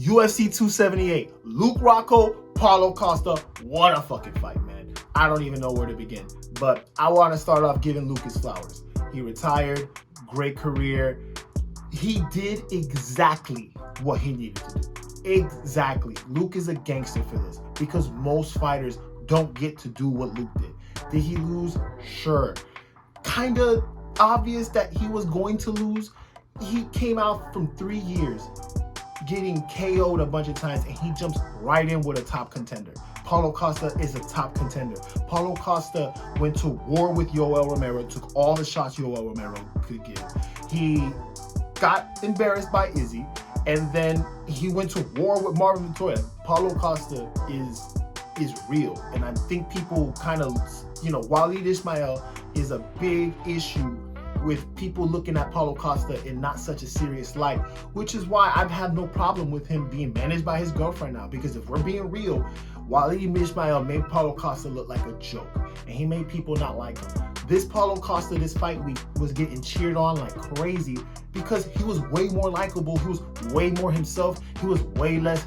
UFC 278, Luke Rockhold, Paulo Costa. What a fucking fight, man. I don't even know where to begin. But I want to start off giving Luke his flowers. He retired, great career. He did exactly what he needed to do. Exactly. Luke is a gangster for this because most fighters don't get to do what Luke did. Did he lose? Sure. Kind of obvious that he was going to lose. He came out from 3 years getting KO'd a bunch of times, and he jumps right in with a top contender. Paulo Costa is a top contender. Paulo Costa went to war with Yoel Romero, took all the shots Yoel Romero could give. He got embarrassed by Izzy, and then he went to war with Marvin Montoya. Paulo Costa is real, and I think people kind of, Waleed Ismail is a big issue with people looking at Paulo Costa in not such a serious light, which is why I've had no problem with him being managed by his girlfriend now, because if we're being real, Waleed Ismail made Paulo Costa look like a joke, and he made people not like him. This Paulo Costa, this fight week, was getting cheered on like crazy because he was way more likable, he was way more himself, he was way less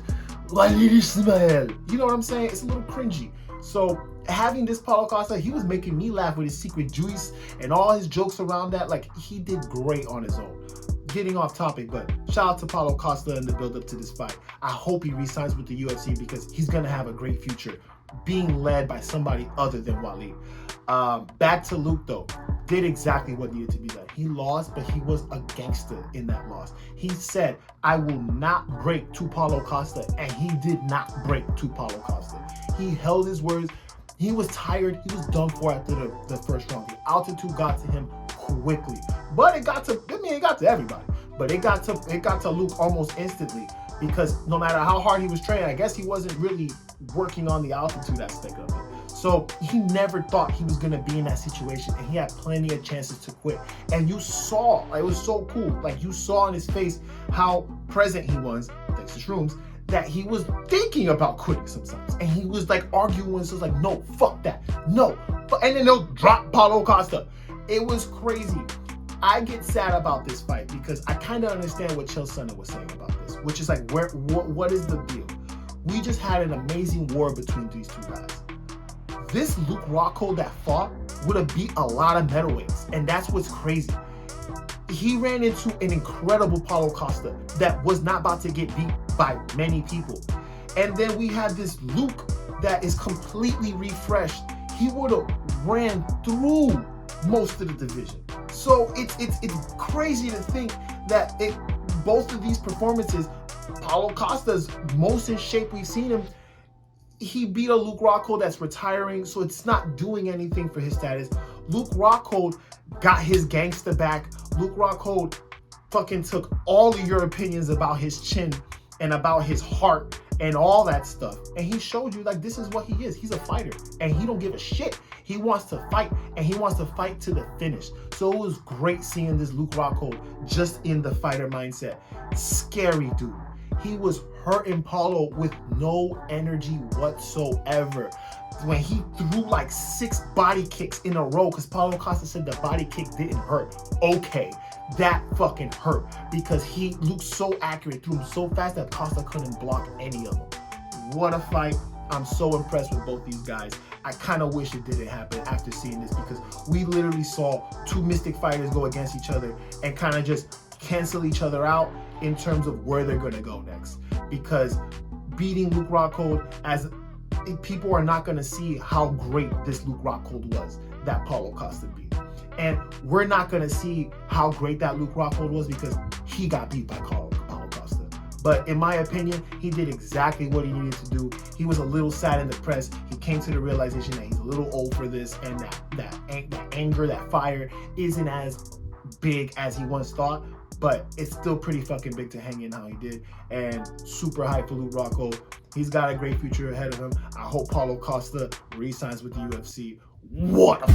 Waleed Ismail. You know what I'm saying? It's a little cringy. So having this Paulo Costa, he was making me laugh with his secret juice and all his jokes around that. Like, he did great on his own. Getting off topic, but shout out to Paulo Costa in the build up to this fight. I hope he re-signs with the UFC because he's going to have a great future being led by somebody other than Waleed. Back to Luke though, did exactly what needed to be done. He lost, but he was a gangster in that loss. He said, I will not break to Paulo Costa, and he did not break to Paulo Costa. He held his words. He was tired. He was done for after the first round. The altitude got to him quickly, but it got to everybody. But it got to Luke almost instantly, because no matter how hard he was training, I guess he wasn't really working on the altitude aspect of it. So he never thought he was going to be in that situation, and he had plenty of chances to quit. And you saw, it was so cool. Like, you saw in his face how present he was, thanks to shrooms, that he was thinking about quitting sometimes. And he was like arguing, so it's like, no, fuck that, no. And then they'll drop Paulo Costa. It was crazy. I get sad about this fight because I kind of understand what Chael Sonnen was saying about this, which is like, what is the deal? We just had an amazing war between these two guys. This Luke Rockhold that fought would have beat a lot of middleweights, and that's what's crazy. He ran into an incredible Paulo Costa that was not about to get beat by many people. And then we had this Luke that is completely refreshed. He would have ran through most of the division. So it's crazy to think that both of these performances, Paulo Costa's most in shape we've seen him, he beat a Luke Rockhold that's retiring, so it's not doing anything for his status. Luke Rockhold got his gangster back. Luke Rockhold fucking took all of your opinions about his chin and about his heart and all that stuff, and he showed you, like, this is what he is. He's a fighter, and he don't give a shit. He wants to fight, and he wants to fight to the finish. So it was great seeing this Luke Rockhold just in the fighter mindset. Scary dude. He was hurting Paulo with no energy whatsoever. When he threw like 6 body kicks in a row, because Paulo Costa said the body kick didn't hurt. Okay, that fucking hurt, because he looked so accurate, threw him so fast that Costa couldn't block any of them. What a fight. I'm so impressed with both these guys. I kind of wish it didn't happen after seeing this, because we literally saw 2 mystic fighters go against each other and kind of just cancel each other out in terms of where they're going to go next. Because beating Luke Rockhold, as people are not going to see how great this Luke Rockhold was that Paulo Costa beat. And we're not going to see how great that Luke Rockhold was because he got beat by Paulo Costa. But in my opinion, he did exactly what he needed to do. He was a little sad in the press. He came to the realization that he's a little old for this, and that anger, that fire isn't as big as he once thought. But it's still pretty fucking big to hang in how he did. And super hype for Luke Rockhold. He's got a great future ahead of him. I hope Paulo Costa re-signs with the UFC. What a